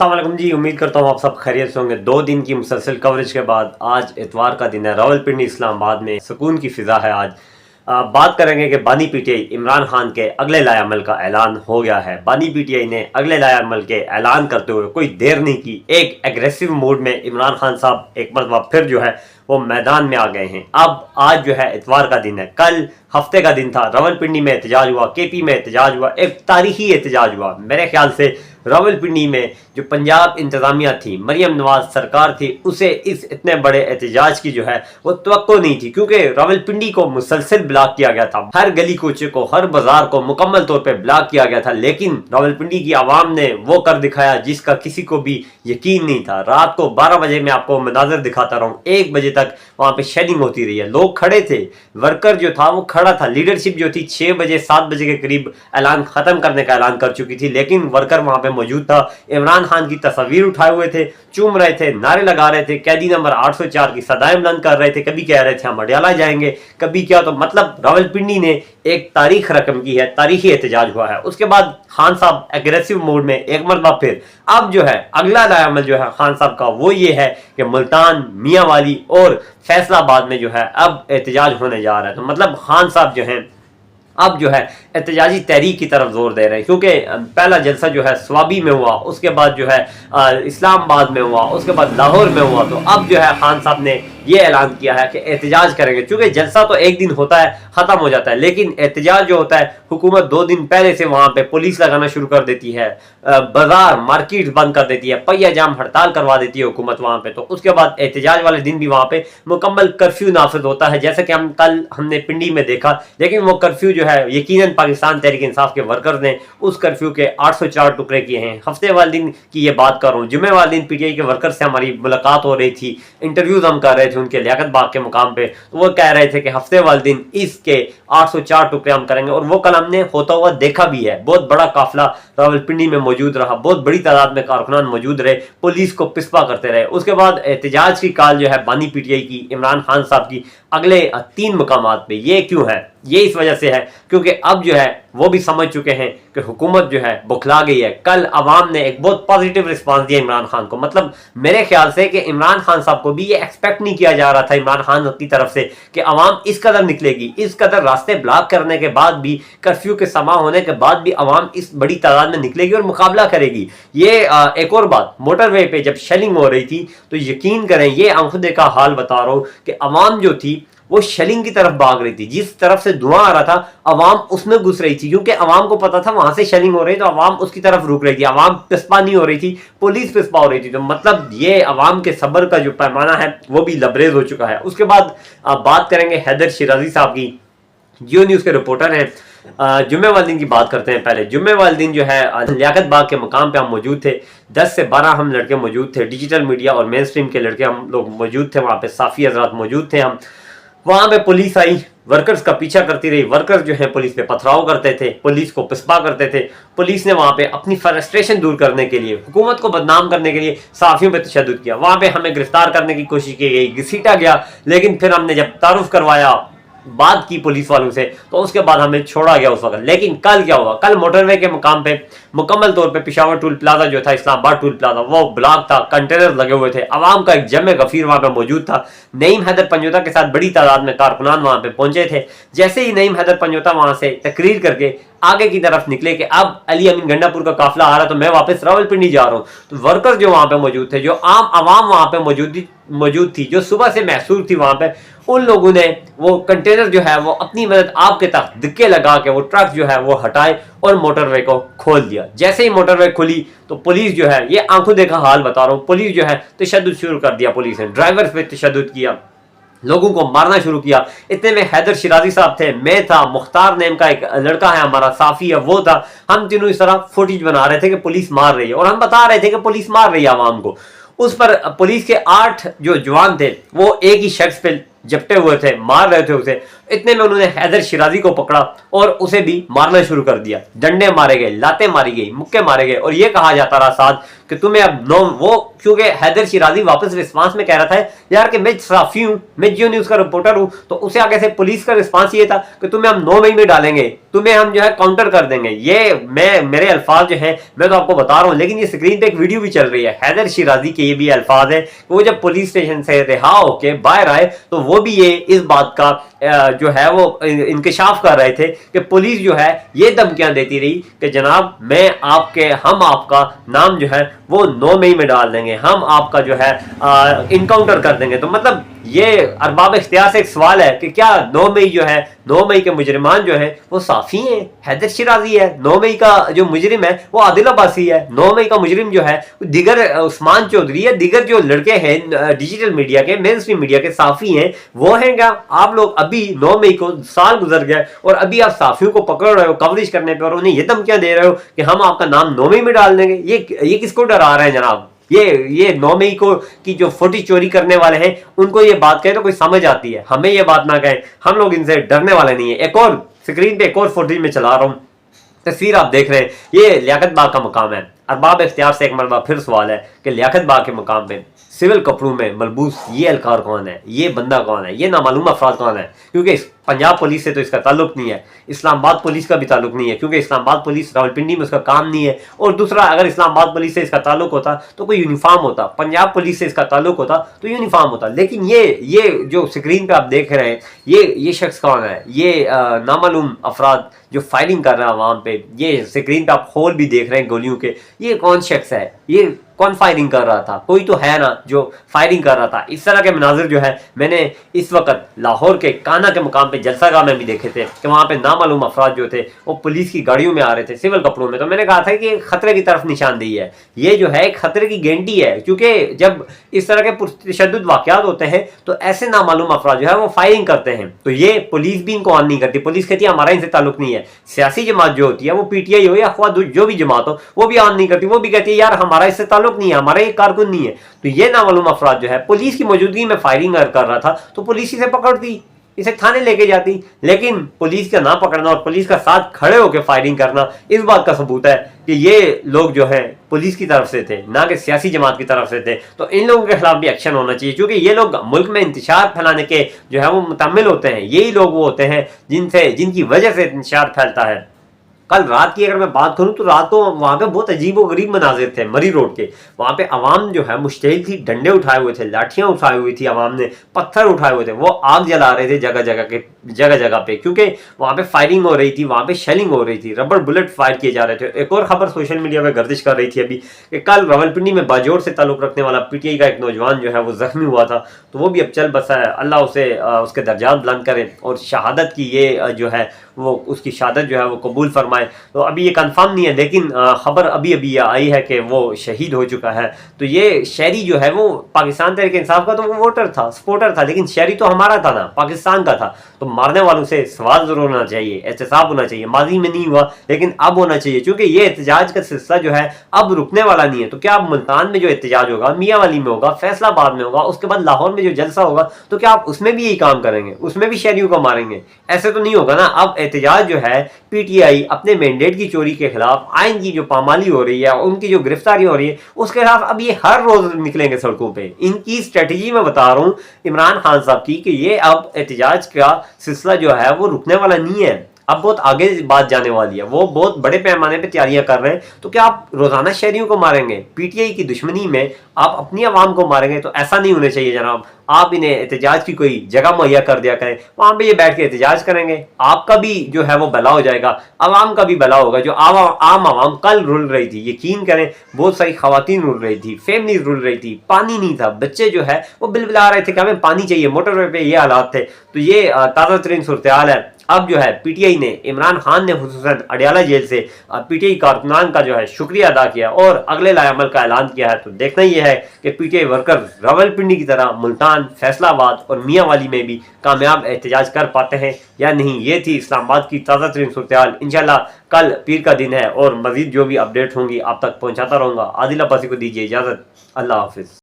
अस्सलामुअलैकुम जी, उम्मीद करता हूँ आप सब खैरियत से होंगे। 2 दिन की मुसलसल कवरेज के बाद आज इतवार का दिन है। रावलपिंडी इस्लामाबाद में सुकून की फिजा है। आज बात करेंगे कि बानी पीटीआई इमरान खान के अगले लाएअमल का ऐलान हो गया है। बानी पीटीआई ने अगले लाएअमल के ऐलान करते हुए कोई देर नहीं की। एक एग्रेसिव मूड में इमरान खान साहब एक मरतबा फिर जो है वो मैदान में आ गए हैं। अब आज जो है इतवार का दिन है, कल हफ्ते का दिन था। रावलपिंडी में एहतजाज हुआ, केपी में एहतजाज हुआ, एक तारीखी एहतजाज हुआ। मेरे ख्याल से रावलपिंडी में जो पंजाब इंतजामिया थी, मरियम नवाज सरकार थी, उसे इस इतने बड़े एहतजाज की जो है वो तवक्को नहीं थी, क्योंकि रावलपिंडी को मुसलसल ब्लॉक किया गया था। हर गली कूचे को, हर बाजार को मुकम्मल तौर पे ब्लॉक किया गया था। लेकिन रावलपिंडी की आवाम ने वो कर दिखाया जिसका किसी को भी यकीन नहीं था। रात को 12 बजे मैं आपको मनाजर दिखाता रहा हूँ, 1 बजे तक वहां पे शेलिंग होती रही है। लोग खड़े थे, वर्कर जो था वो खड़ा था, लीडरशिप जो थी 6 बजे 7 बजे के करीब ऐलान खत्म करने का ऐलान कर चुकी थी, लेकिन वर्कर वहां पे मौजूद था। इमरान खान की तस्वीर उठाए हुए थे, चूम रहे थे, नारे लगा रहे थे, कैदी नंबर 804 की सदाएं बुलंद कर रहे थे। कभी कह रहे थे हम अडियाला जाएंगे, कभी क्या। तो मतलब रावलपिंडी ने एक तारीख रकम की है, तारीखी एहतजाज हुआ है। उसके बाद खान साहब एग्रेसिव मोड में एक मरतबा फिर अब जो है अगला लाएअमल जो है खान साहब का वो ये है कि मुल्तान, मियांवाली और फैसलाबाद में जो है अब एहतजाज होने जा रहा है। तो मतलब खान साहब जो है अब जो है एहतजाजी तहरीक की तरफ जोर दे रहे हैं, क्योंकि पहला जलसा जो है स्वाबी में हुआ, उसके बाद जो है इस्लामाबाद में हुआ, उसके बाद लाहौर में हुआ। तो अब जो है खान साहब ने ये ऐलान किया है कि एहतजाज करेंगे, क्योंकि जलसा तो एक दिन होता है खत्म हो जाता है, लेकिन एहतजाज जो होता है हुकूमत 2 दिन पहले से वहां पे पुलिस लगाना शुरू कर देती है, बाजार मार्केट बंद कर देती है, पहिया जाम हड़ताल करवा देती है हुकूमत वहां पे। तो उसके बाद एहतजाज वाले दिन भी वहां पे मुकम्मल कर्फ्यू नाफिज होता है, जैसे कि हमने पिंडी में देखा। लेकिन वो कर्फ्यू जो है यकीनन पाकिस्तान तहरीक इंसाफ के वर्कर्स ने उस कर्फ्यू के 804 टुकड़े किए हैं। हफ्ते वाले दिन की ये बात कर रहा हूँ, जुम्मे वाले दिन पीटीआई के वर्कर्स से हमारी मुलाकात हो रही थी, इंटरव्यूज हम कर रहे थे उनके लियाकत बाग के मुकाम पे। तो वो कह रहे थे कि हफ्ते वाले दिन इसके 804 टुकड़े हम करेंगे, और वो कल हमने होता हुआ देखा भी है। बहुत बड़ा काफिला रावलपिंडी में मौजूद रहा, बहुत बड़ी तादाद में कारकुनान मौजूद रहे, पुलिस को पिस्पा करते रहे। उसके बाद एहतजाज की काल जो है बानी पीटीआई की इमरान खान साहब की अगले 3 मुकामात पे। ये क्यों है? ये इस वजह से है क्योंकि अब जो है वो भी समझ चुके हैं कि हुकूमत जो है बुखला गई है। कल अवाम ने एक बहुत पॉजिटिव रिस्पांस दिया इमरान खान को। मतलब मेरे ख्याल से कि इमरान खान साहब को भी ये एक्सपेक्ट नहीं किया जा रहा था इमरान खान की तरफ से कि अवाम इस कदर निकलेगी, इस कदर रास्ते ब्लॉक करने के बाद भी, कर्फ्यू के समा होने के बाद भी अवाम इस बड़ी तादाद में निकलेगी और मुकाबला करेगी। ये एक और बात, मोटरवे पे जब शेलिंग हो रही थी तो यकीन करें, ये आंखों देखा हाल बता रहा हूं कि अवाम जो थी वो शेलिंग की तरफ भाग रही थी। जिस तरफ से धुआं आ रहा था अवाम उसमें घुस रही थी, क्योंकि अवाम को पता था वहां से शेलिंग हो रही है, तो अवाम उसकी तरफ रुक रही थी। अवाम पिस्पा नहीं हो रही थी, पुलिस पिस्पा हो रही थी। तो मतलब ये अवाम के सब्र का जो पैमाना है वो भी लबरेज हो चुका है। उसके बाद बात करेंगे हैदर शिराजी साहब की, जियो न्यूज के रिपोर्टर हैं। जुम्मे वाले दिन की बात करते हैं। पहले जुम्मे वाले दिन जो है लियाकत बाग के मुकाम पे हम मौजूद थे, 10 से 12 हम लड़के मौजूद थे, डिजिटल मीडिया और मेन स्ट्रीम के लड़के हम लोग मौजूद थे। वहाँ पे साफी हजरात मौजूद थे। हम वहां पे पुलिस आई, वर्कर्स का पीछा करती रही। वर्कर्स जो है पुलिस पे पथराव करते थे, पुलिस को पिस्पा करते थे। पुलिस ने वहां पे अपनी फ्रस्ट्रेशन दूर करने के लिए, हुकूमत को बदनाम करने के लिए साफियों पे तशद्दुद किया। वहां पे हमें गिरफ्तार करने की कोशिश की गई, घसीटा गया। लेकिन फिर हमने जब तारुफ करवाया, बात की पुलिस वालों से, तो उसके बाद हमें छोड़ा गया उस वक्त। लेकिन कल क्या हुआ? कल मोटरवे के मुकाम पे मुकम्मल तौर पे पिशावर टूल प्लाजा जो था, इस्लामाबाद टूल प्लाजा, वो ब्लॉक था, कंटेनर लगे हुए थे। आवाम का एक जमे गफीर वहां पे मौजूद था। नईम हैदर पंजोता के साथ बड़ी तादाद में कारकुनान वहां पे पहुंचे थे। जैसे ही नईम हैदर पंजोता वहां से तकरीर करके आगे की तरफ निकले कि अब अली अमीन गंडापुर का काफिला आ रहा, तो मैं वापस रावलपिंडी जा रहा हूँ, तो वर्कर जो वहां पे मौजूद थे, जो आम आवाम वहां पे मौजूद थी, जो सुबह से महसूर थी वहां पे, उन लोगों ने वो कंटेनर जो है वो अपनी मदद आपके तक धक्के लगा के वो ट्रक जो है वो हटाए और मोटरवे को खोल दिया। जैसे ही मोटरवे खुली तो पुलिस जो है, ये आंखों देखा हाल बता रहा हूँ, पुलिस जो है तशद्दुद शुरू कर दिया। पुलिस ने ड्राइवर पे तशद्दुद किया, लोगों को मारना शुरू किया। इतने में हैदर शिराजी साहब थे, मैं था, मुख्तार नेम का एक लड़का है हमारा, साफी है, वो था। हम तीनों इस तरह फुटेज बना रहे थे कि पुलिस मार रही है, और हम बता रहे थे कि पुलिस मार रही है आवाम को। उस पर पुलिस के 8 जो जवान थे वो एक ही शख्स पे जपटे हुए थे, मार रहे थे उसे। इतने में उन्होंने हैदर शिराजी को पकड़ा और उसे भी मारना शुरू कर दिया। डंडे मारे गए, लातें मारी गई, मुक्के मारे गए और ये कहा जाता रहा साथ कि तुम्हें अब वो क्योंकि हैदर शिराजी वापस रिस्पांस में कह रहा था यार कि मैं सहाफी हूं, मैं जियो न्यूज का रिपोर्टर हूं, तो उसे आगे से पुलिस का रिस्पांस ये था कि तुम्हें हम 9 मई में डालेंगे, तुम्हें हम जो है काउंटर कर देंगे। ये मेरे अल्फाज जो है मैं तो आपको बता रहा हूं, लेकिन ये स्क्रीन पे एक वीडियो भी चल रही है हैदर शिराजी के, ये भी अल्फाज है। वो जब पुलिस स्टेशन से रिहा होके बाहर आए तो वो भी ये इस बात का जो है वो इंकशाफ कर रहे थे कि पुलिस जो है ये धमकियां देती रही कि जनाब हम आपका नाम जो है वो 9 मई में डाल देंगे, हम आपका जो है इनकाउंटर कर देंगे। तो मतलब ये अरबाब इख्तियार से एक सवाल है कि क्या 9 मई जो है, 9 मई के मुजरिमान जो है वो साफी हैं, हैदर शिराजी है। 9 मई का जो मुजरिम है वो आदिल अब्बासी है। 9 मई का मुजरिम जो है दिगर उस्मान चौधरी है, दिगर जो लड़के हैं डिजिटल मीडिया के, मेन स्ट्रीम मीडिया के साफी हैं वो हैं क्या? आप लोग अभी 9 मई को साल गुजर गया और अभी आप साफियों को पकड़ रहे हो कवरेज करने पर और उन्हें ये धमकियां दे रहे हो कि हम आपका नाम 9 मई में डाल देंगे। ये किसको डरा रहे हैं जनाब? ये 9 मई को की जो फोटो चोरी करने वाले हैं उनको ये बात कहे तो कोई समझ आती है, हमें ये बात ना कहें, हम लोग इनसे डरने वाले नहीं है। एक और स्क्रीन पे एक और फोटो में चला रहा हूं, तस्वीर आप देख रहे हैं, ये लियाकत बाग का मकाम है। अरबाब इख्तियार से एक मरतबा फिर सवाल है कि लियाकत बाग के मकाम पे सिविल कपड़ों में मलबूस ये एहलकार कौन है, ये बंदा कौन है, ये नामालूम अफराद कौन है? क्योंकि पंजाब पुलिस से तो इसका ताल्लुक नहीं है, इस्लामाबाद पुलिस का भी ताल्लुक नहीं है, क्योंकि इस्लामाबाद पुलिस रावलपिंडी में उसका काम नहीं है। और दूसरा, अगर इस्लामाबाद पुलिस से इसका ताल्लुक होता तो कोई यूनिफॉर्म होता, पंजाब पुलिस से इसका ताल्लुक होता तो यूनिफॉर्म होता। लेकिन ये जो स्क्रीन पे आप देख रहे हैं ये शख्स कौन है? ये नामालूम अफराद जो फायरिंग कर रहा है आवाम पे, ये स्क्रीन पे आप होल भी देख रहे हैं गोलियों के, ये कौन शख्स है? ये कौन फायरिंग कर रहा था? कोई तो है ना जो फायरिंग कर रहा था। इस तरह के मनाजिर जो है मैंने इस वक्त लाहौर के काना के मुकाम पे जलसागाह में भी देखे थे कि वहाँ पे नामालूम अफराद जो थे वो पुलिस की गाड़ियों में आ रहे थे सिविल कपड़ों में। तो मैंने कहा था कि खतरे की तरफ निशानदेही है, ये जो है खतरे की गेंटी है, क्योंकि जब इस तरह के तशद्दुद वाक़यात होते हैं तो ऐसे नामालूम अफराद जो है वो फायरिंग करते हैं। तो ये पुलिस भी इनको ऑन नहीं करती, पुलिस कहती है हमारा इनसे ताल्लुक नहीं है। सियासी जमात जो होती है वो PTI हो या अखबार जो भी जमात हो वो भी ऑन नहीं करती, वो भी कहती है यार हमारा इससे ताल्लुक नहीं है, हमारा ये कारकुन नहीं है। तो ये नामालूम अफराद जो है पुलिस की मौजूदगी में फायरिंग कर रहा था तो पुलिस इसे पकड़ती, इसे थाने लेके जाती। लेकिन पुलिस का ना पकड़ना और पुलिस का साथ खड़े होकर फायरिंग करना इस बात का सबूत है कि ये लोग जो है पुलिस की तरफ से थे, ना कि सियासी जमात की तरफ से थे। तो इन लोगों के खिलाफ भी एक्शन होना चाहिए, क्योंकि ये लोग मुल्क में इंतशार फैलाने के जो है वो मुतम्मिल होते हैं। यही लोग वो होते हैं जिनकी वजह से इंतशार फैलता है। कल रात की अगर मैं बात करूं तो रात को वहां पे बहुत अजीब व गरीब मनाजिर थे मरी रोड के। वहां पे आवाम जो है मुश्तइल थी, डंडे उठाए हुए थे, लाठियां उठाई हुई थी, आवाम ने पत्थर उठाए हुए थे, वो आग जला रहे थे जगह जगह पे, क्योंकि वहां पे फायरिंग हो रही थी, वहां पे शेलिंग हो रही थी, रबड़ बुलेट फायर किए जा रहे थे। एक और खबर सोशल मीडिया में गर्दिश कर रही थी अभी कि कल रावलपिंडी में बाजोड़ से ताल्लुक रखने वाला PTI का एक नौजवान जो है वो जख्मी हुआ था, तो वो भी अब चल बसा है। अल्लाह उसे उसके दर्जात बुलंद करे और शहादत की ये जो है वो उसकी शहादत जो है वो कबूल फरमाए। तो अभी ये कंफर्म नहीं है, लेकिन खबर अभी अभी आई है कि वो शहीद हो चुका है। तो ये शहरी जो है वो पाकिस्तान तहरीक इंसाफ का तो वो वोटर था, सपोर्टर था, लेकिन शहरी तो हमारा था ना, पाकिस्तान का था। तो मारने वालों से सवाल जरूर होना चाहिए, एहतसाब होना चाहिए। माजी में नहीं हुआ लेकिन अब होना चाहिए, क्योंकि ये एहतजाज का सिलसिला जो है अब रुकने वाला नहीं है। तो क्या अब मुल्तान में जो एहतजाज होगा, मियांवाली में होगा, फैसलाबाद में होगा, उसके बाद लाहौर में जो जलसा होगा, तो क्या आप उसमें भी यही काम करेंगे? उसमें भी शहरियों को मारेंगे? ऐसे तो नहीं होगा ना। अब एहतजाज जो है PTI अपने मैंडेट की चोरी के खिलाफ, आइन की जो पामाली हो रही है, उनकी जो गिरफ्तारी हो रही है उसके खिलाफ अब ये हर रोज निकलेंगे सड़कों पे। इनकी स्ट्रेटेजी में बता रहा हूं इमरान खान साहब की कि ये अब एहतजाज का सिलसिला जो है वो रुकने वाला नहीं है, अब बहुत आगे बात जाने वाली है। वो बहुत बड़े पैमाने पे तैयारियां कर रहे हैं। तो क्या आप रोजाना शहरियों को मारेंगे? PTI की दुश्मनी में आप अपनी आवाम को मारेंगे? तो ऐसा नहीं होना चाहिए जनाब। आप इन्हें एहतजाज की कोई जगह मुहैया कर दिया करें, वहां पे ये बैठ के एहतजाज करेंगे, आपका भी जो है वो भला हो जाएगा, आवाम का भी भला होगा। जो आम आवाम कल रुल रही थी, यकीन करें बहुत सारी खवातीन रुल रही थी, फैमिलीज रुल रही थी, पानी नहीं था, बच्चे जो है वो बिलबिला रहे थे कि हमें पानी चाहिए, मोटरवे पे ये हालात थे। तो ये ताज़ा तरीन सूरत हाल है। अब जो है PTI ने, इमरान खान ने खुसूसन अडियाला जेल से PTI कारकुनान का जो है शुक्रिया अदा किया और अगले लाएअमल का ऐलान किया है। तो देखना यह है कि PTI वर्कर रावलपिंडी की तरह मुल्तान, फैसलाबाद और मियांवाली में भी कामयाब एहतजाज कर पाते हैं या नहीं। ये थी इस्लामाबाद की ताज़ा तरीन सूरत हाल। इंशाल्लाह कल पीर का दिन है और मजीद जो भी अपडेट होंगी आप तक पहुँचाता रहूँगा। आदिल अब्बासी को दीजिए इजाज़त। अल्लाह हाफिज़।